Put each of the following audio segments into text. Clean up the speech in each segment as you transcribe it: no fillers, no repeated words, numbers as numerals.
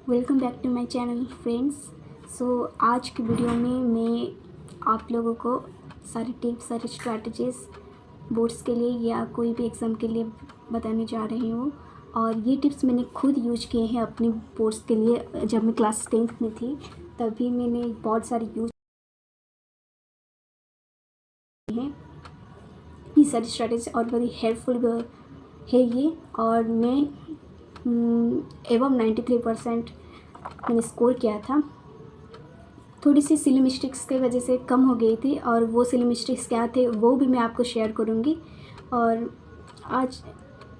Welcome back to my channel friends. आज की video में मैं आप लोगों को सारे टिप्स, सारे स्ट्रैटेजीज़ बोर्ड्स के लिए या कोई भी एग्ज़ाम के लिए बताने जा रही हूँ। और ये टिप्स मैंने खुद यूज किए हैं अपनी बोर्ड्स के लिए। जब मैं क्लास 10th में थी तभी मैंने बहुत सारे यूज किए हैं ये सारी स्ट्रैटेजी, और बड़ी हेल्पफुल है ये। और मैं एवं 93% मैंने स्कोर किया था। थोड़ी सी सिली मिस्टेक्स की वजह से कम हो गई थी, और वो सिली मिस्टेक्स क्या थे वो भी मैं आपको शेयर करूँगी। और आज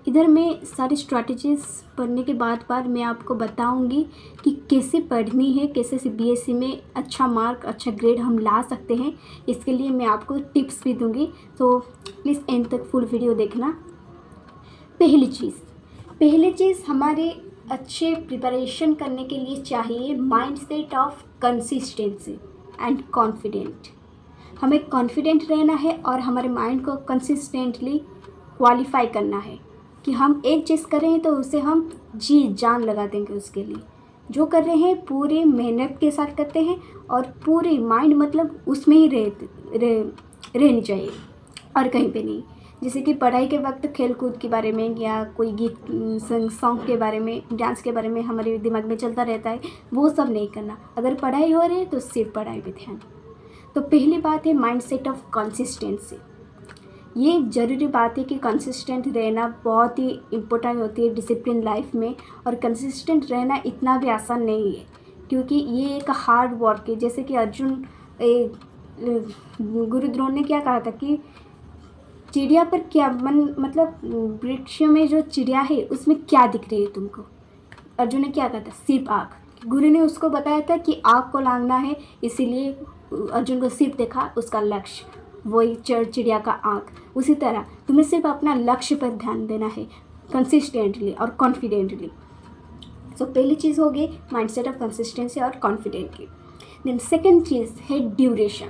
इधर मैं सारी स्ट्रैटेजीज़ पढ़ने के बाद मैं आपको बताऊंगी कि कैसे पढ़नी है, कैसे सीबीएसई में अच्छा मार्क, अच्छा ग्रेड हम ला सकते हैं। इसके लिए मैं आपको टिप्स भी दूंगी, तो प्लीज़ एंड तक फुल वीडियो देखना। पहली चीज़ हमारे अच्छे प्रिपरेशन करने के लिए चाहिए mindset of consistency and confident. हमें कॉन्फिडेंट रहना है और हमारे माइंड को कंसिस्टेंटली क्वालिफाई करना है कि हम एक चीज़ करें तो उसे हम जी जान लगा देंगे। उसके लिए जो कर रहे हैं पूरी मेहनत के साथ करते हैं, और पूरी माइंड मतलब उसमें ही रहनी चाहिए और कहीं पे नहीं। जैसे कि पढ़ाई के वक्त खेल कूद के बारे में या कोई गीत सॉन्ग के बारे में, डांस के बारे में हमारे दिमाग में चलता रहता है, वो सब नहीं करना। अगर पढ़ाई हो रही है तो सिर्फ पढ़ाई पे ध्यान। तो पहली बात है माइंडसेट ऑफ कंसिस्टेंसी। ये ज़रूरी बात है कि कंसिस्टेंट रहना बहुत ही इम्पोर्टेंट होती है डिसिप्लिन लाइफ में। और कंसिस्टेंट रहना इतना भी आसान नहीं है, क्योंकि ये एक हार्ड वर्क है। जैसे कि अर्जुन गुरु द्रोण ने क्या कहा था कि चिड़िया पर क्या मतलब वृक्ष में जो चिड़िया है उसमें क्या दिख रही है तुमको। अर्जुन ने क्या कहा था, सिर्फ आँख। गुरु ने उसको बताया था कि आँख को लांघना है, इसीलिए अर्जुन को सिर्फ देखा उसका लक्ष्य, वही चिड़िया का आँख। उसी तरह तुम्हें सिर्फ अपना लक्ष्य पर ध्यान देना है कंसिस्टेंटली और कॉन्फिडेंटली। सो पहली चीज़ हो गई माइंडसेट ऑफ कंसिस्टेंसी और कॉन्फिडेंटली। देन सेकेंड चीज़ है duration.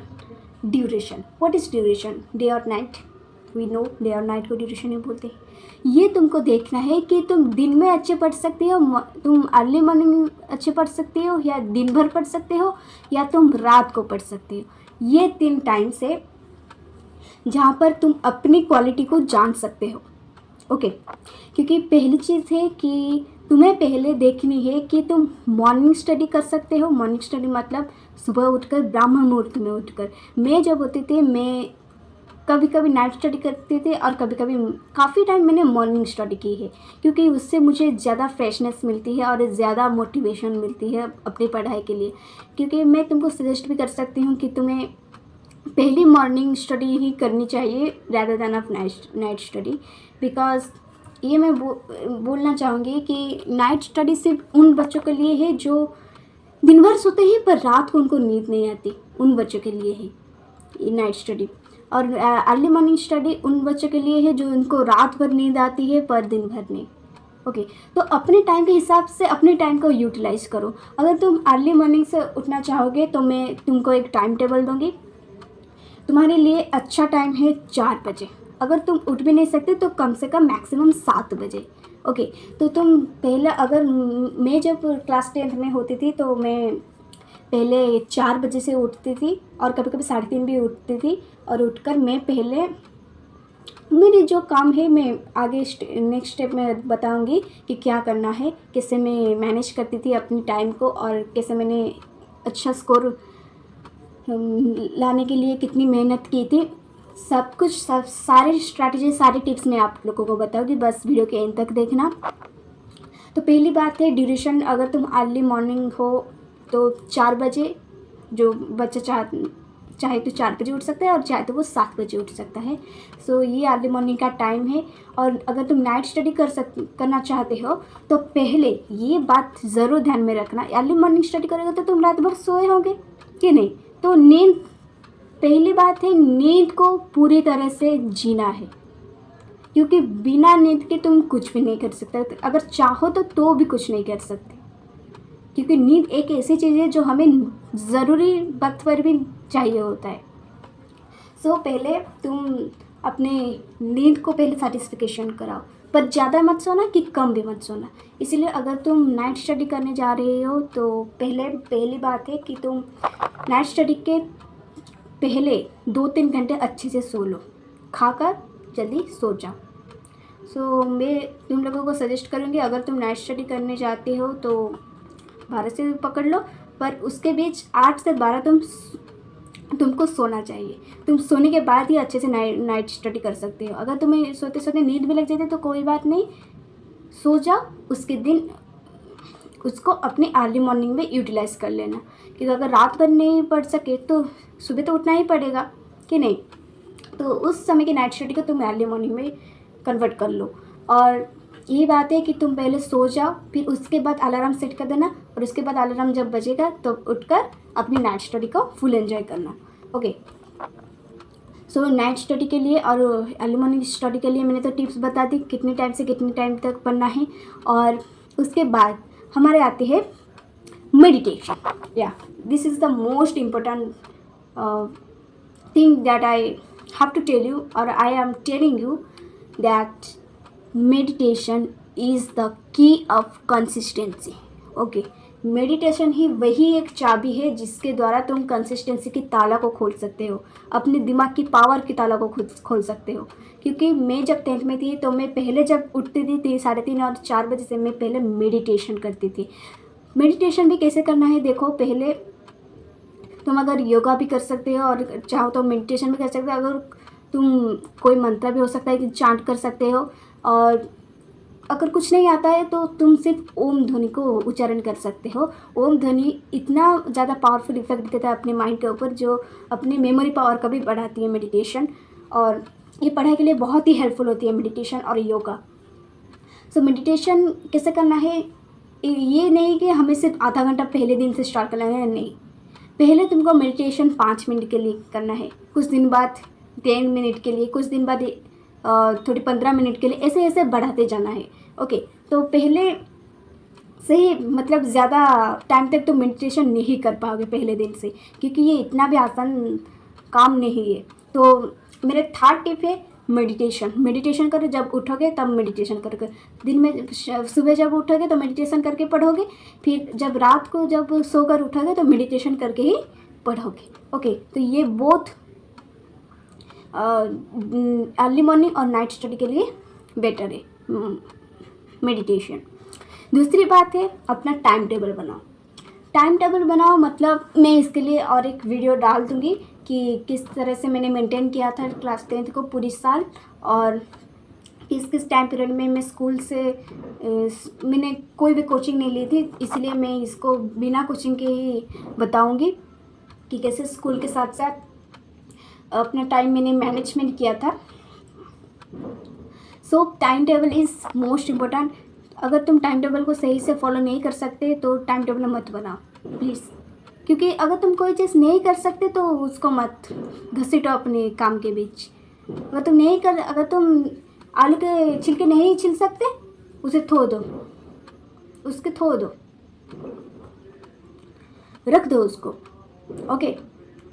What is duration? Day और नाइट। वी नो डे और नाइट को ड्यूरेशन ही बोलते हैं। ये तुमको देखना है कि तुम दिन में अच्छे पढ़ सकते हो, तुम अर्ली मॉर्निंग अच्छे पढ़ सकते हो, या दिन भर पढ़ सकते हो, या तुम रात को पढ़ सकते हो। ये 3 टाइम से जहाँ पर तुम अपनी क्वालिटी को जान सकते हो। ओके, क्योंकि पहली चीज़ है कि तुम्हें पहले देखनी है कि तुम मॉर्निंग स्टडी कर सकते हो। मॉर्निंग स्टडी मतलब सुबह उठकर ब्राह्मण मुहूर्त में उठकर। मैं जब होती थी मैं कभी कभी नाइट स्टडी करते थे, और कभी कभी काफ़ी टाइम मैंने मॉर्निंग स्टडी की है, क्योंकि उससे मुझे ज़्यादा फ्रेशनेस मिलती है और ज़्यादा मोटिवेशन मिलती है अपनी पढ़ाई के लिए। क्योंकि मैं तुमको सजेस्ट भी कर सकती हूँ कि तुम्हें पहली मॉर्निंग स्टडी ही करनी चाहिए rather than of night study. Because ये मैं बोलना चाहूँगी कि नाइट स्टडी सिर्फ उन बच्चों के लिए है जो दिन भर सोते हैं पर रात को उनको नींद नहीं आती, उन बच्चों के लिए है ये नाइट स्टडी। और अर्ली मॉर्निंग स्टडी उन बच्चों के लिए है जो उनको रात भर नींद आती है पर दिन भर नहीं। ओके, तो अपने टाइम के हिसाब से अपने टाइम को यूटिलाइज करो। अगर तुम अर्ली मॉर्निंग से उठना चाहोगे तो मैं तुमको एक टाइम टेबल दूँगी। तुम्हारे लिए अच्छा टाइम है 4 बजे। अगर तुम उठ भी नहीं सकते तो कम से कम मैक्सिमम 7 बजे। ओके, तो तुम पहले, अगर मैं जब क्लास 10th में होती थी तो मैं पहले 4 बजे से उठती थी, और कभी कभी 3:30 भी उठती थी। और उठकर मैं पहले मेरी जो काम है मैं आगे नेक्स्ट स्टेप में बताऊंगी कि क्या करना है, कैसे मैं मैनेज करती थी अपनी टाइम को, और कैसे मैंने अच्छा स्कोर लाने के लिए कितनी मेहनत की थी। सब कुछ, सब सारे स्ट्रैटेजी, सारे टिप्स मैं आप लोगों को बताऊंगी, बस वीडियो के एंड तक देखना। तो पहली बात है ड्यूरेशन। अगर तुम अर्ली मॉर्निंग हो तो 4 बजे, जो बच्चा चाहे तो 4 बजे उठ सकता है, और चाहे तो वो 7 बजे उठ सकता है। सो ये अर्ली मॉर्निंग का टाइम है। और अगर तुम नाइट स्टडी करना चाहते हो तो पहले ये बात ज़रूर ध्यान में रखना, अर्ली मॉर्निंग स्टडी करोगे तो तुम रात भर सोए होगे कि नहीं। तो नींद, पहली बात है नींद को पूरी तरह से जीना है, क्योंकि बिना नींद के तुम कुछ भी नहीं कर सकते। अगर चाहो तो भी कुछ नहीं कर सकते, क्योंकि नींद एक ऐसी चीज़ है जो हमें ज़रूरी वक्त पर भी चाहिए होता है। सो पहले तुम अपने नींद को पहले सेटिस्फिकेशन कराओ, पर ज़्यादा मत सोना कि कम भी मत सोना। इसीलिए अगर तुम नाइट स्टडी करने जा रहे हो तो पहली बात है कि तुम नाइट स्टडी के पहले 2-3 घंटे अच्छे से सो लो, खाकर जल्दी सो जाओ। सो मैं तुम लोगों को सजेस्ट करूँगी, अगर तुम नाइट स्टडी करने जाते हो तो 12 से पकड़ लो, पर उसके बीच 8 से 12 तुमको सोना चाहिए। तुम सोने के बाद ही अच्छे से नाइट स्टडी कर सकते हो। अगर तुम्हें सोते सोते नींद भी लग जाती है तो कोई बात नहीं, सो जाओ, उसके दिन उसको अपनी अर्ली मॉर्निंग में यूटिलाइज़ कर लेना। क्योंकि अगर रात भर नहीं पढ़ सके तो सुबह तो उठना ही पड़ेगा कि नहीं, तो उस समय की नाइट स्टडी को तुम अर्ली मॉर्निंग में कन्वर्ट कर लो। और ये बात है कि तुम पहले सो जाओ, फिर उसके बाद अलार्म सेट कर देना, और उसके बाद अलार्म जब बजेगा तो उठकर अपनी नाइट स्टडी को फुल एंजॉय करना। ओके, सो नाइट स्टडी के लिए और अर्ली मॉर्निंग स्टडी के लिए मैंने तो टिप्स बता दी, कितने टाइम से कितने टाइम तक पढ़ना है। और उसके बाद हमारे आते हैं मेडिटेशन। या this is the most important thing that I have to tell you, or I am telling you, that meditation is the key of consistency. Okay, meditation ही वही एक चाबी है जिसके द्वारा तुम कंसिस्टेंसी की ताला को खोल सकते हो, अपने दिमाग की पावर की ताला को खुद खोल सकते हो। क्योंकि मैं जब 10th में थी तो मैं पहले जब उठती थी 3:30 और 4 बजे से, मैं पहले मेडिटेशन करती थी। मेडिटेशन भी कैसे करना है देखो, पहले तुम अगर योगा भी कर सकते हो और चाहो तो मेडिटेशन भी कर सकते हो। अगर तुम कोई मंत्र भी हो सकता है कि चांट कर सकते हो, और अगर कुछ नहीं आता है तो तुम सिर्फ ओम ध्वनि को उच्चारण कर सकते हो। ओम ध्वनि इतना ज़्यादा पावरफुल इफेक्ट देता है अपने माइंड के ऊपर, जो अपनी मेमोरी पावर का भी बढ़ाती है मेडिटेशन, और ये पढ़ाई के लिए बहुत ही हेल्पफुल होती है मेडिटेशन और योगा। सो मेडिटेशन कैसे करना है, ये नहीं कि हमें सिर्फ आधा घंटा पहले दिन से स्टार्ट करना है, नहीं। पहले तुमको मेडिटेशन 5 मिनट के लिए करना है, कुछ दिन बाद 10 मिनट के लिए, कुछ दिन बाद थोड़ी 15 मिनट के लिए, ऐसे ऐसे बढ़ाते जाना है। ओके, तो पहले से ही मतलब ज़्यादा टाइम तक तो मेडिटेशन नहीं कर पाओगे पहले दिन से, क्योंकि ये इतना भी आसान काम नहीं है। तो मेरे 3rd टिप है मेडिटेशन करो, जब उठोगे तब मेडिटेशन करोगे। दिन में सुबह जब उठोगे तो मेडिटेशन करके पढ़ोगे, फिर जब रात को जब सोकर उठोगे तो मेडिटेशन करके ही पढ़ोगे। ओके, तो ये बोथ अर्ली मॉर्निंग और नाइट स्टडी के लिए बेटर है मेडिटेशन। दूसरी बात है अपना टाइम टेबल बनाओ। टाइम टेबल बनाओ मतलब मैं इसके लिए और एक वीडियो डाल दूँगी कि किस तरह से मैंने मेंटेन किया था क्लास 10th को पूरी साल, और किस किस टाइम पीरियड में मैं स्कूल से मैंने कोई भी कोचिंग नहीं ली थी, इसलिए मैं इसको बिना कोचिंग के ही बताऊंगी कि कैसे स्कूल के साथ साथ अपना टाइम मैंने मैनेजमेंट किया था। सो time table is most important. अगर तुम टाइम टेबल को सही से फॉलो नहीं कर सकते तो टाइम टेबल मत बनाओ प्लीज़, क्योंकि अगर तुम कोई चीज़ नहीं कर सकते तो उसको मत घसीटो अपने काम के बीच। अगर तुम आलू के छिलके नहीं छिल सकते, उसे धो दो, रख दो उसको। ओके,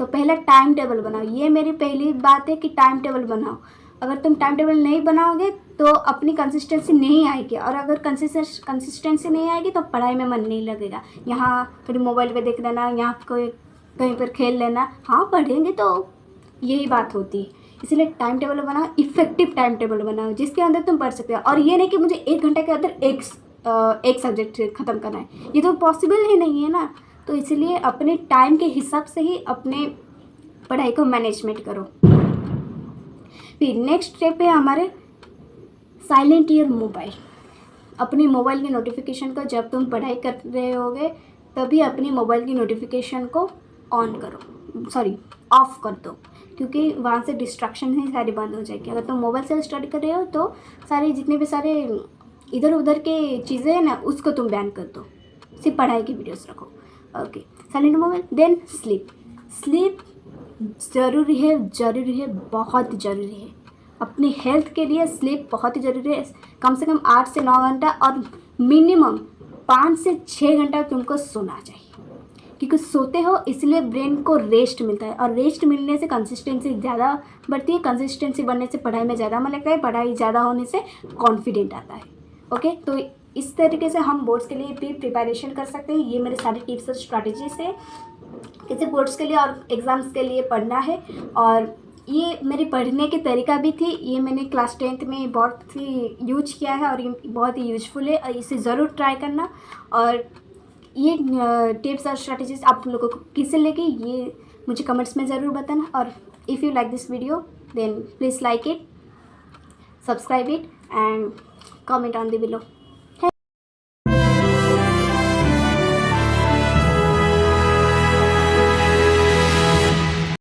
तो पहले टाइम टेबल बनाओ। ये मेरी पहली बात है कि टाइम टेबल बनाओ। अगर तुम टाइम टेबल नहीं बनाओगे तो अपनी कंसिस्टेंसी नहीं आएगी, और अगर कंसिस्टेंसी नहीं आएगी तो पढ़ाई में मन नहीं लगेगा। यहाँ थोड़ी मोबाइल पे देख लेना, यहाँ कोई कहीं पर खेल लेना, हाँ पढ़ेंगे तो यही बात होती है। इसलिए टाइम टेबल बनाओ, इफेक्टिव टाइम टेबल बनाओ जिसके अंदर तुम पढ़ सकते हो। और ये नहीं कि मुझे 1 घंटे के अंदर एक सब्जेक्ट ख़त्म करना है, ये तो पॉसिबल ही नहीं है ना। तो इसलिए अपने टाइम के हिसाब से ही अपने पढ़ाई को मैनेजमेंट करो। फिर नेक्स्ट स्टेप है हमारे साइलेंट योर मोबाइल। अपनी मोबाइल की नोटिफिकेशन को जब तुम पढ़ाई कर रहे होगे तभी अपनी मोबाइल की नोटिफिकेशन को ऑफ कर दो, क्योंकि वहाँ से डिस्ट्रैक्शन ही सारी बंद हो जाएगी। अगर तुम मोबाइल से स्टडी कर रहे हो तो सारे जितने भी सारे इधर उधर के चीज़ें हैं ना, उसको तुम बैन कर दो, सिर्फ पढ़ाई की वीडियोस रखो। Okay, silent mobile. Then sleep ज़रूरी है, बहुत ज़रूरी है। अपनी हेल्थ के लिए स्लीप बहुत ही ज़रूरी है। कम से कम 8 से 9 घंटा और मिनिमम 5 से 6 घंटा तुमको सोना चाहिए। क्योंकि सोते हो इसलिए ब्रेन को रेस्ट मिलता है, और रेस्ट मिलने से कंसिस्टेंसी ज़्यादा बढ़ती है, कंसिस्टेंसी बढ़ने से पढ़ाई में ज़्यादा मन लगता है, पढ़ाई ज़्यादा होने से कॉन्फिडेंट आता है। ओके, तो इस तरीके से हम बोर्ड्स के लिए भी प्रिपरेशन कर सकते हैं। ये मेरे सारे टिप्स और स्ट्रैटेजीज है कैसे बोर्ड्स के लिए और एग्ज़ाम्स के लिए पढ़ना है। और ये मेरे पढ़ने के तरीका भी थी, ये मैंने क्लास 10th में बहुत ही यूज किया है और ये बहुत ही यूजफुल है, और इसे ज़रूर ट्राई करना। और ये टिप्स और स्ट्रैटेजीज आप लोगों को किसे लगे ये मुझे कमेंट्स में ज़रूर बताना। और if you like this video then please like it, subscribe it and comment on the below.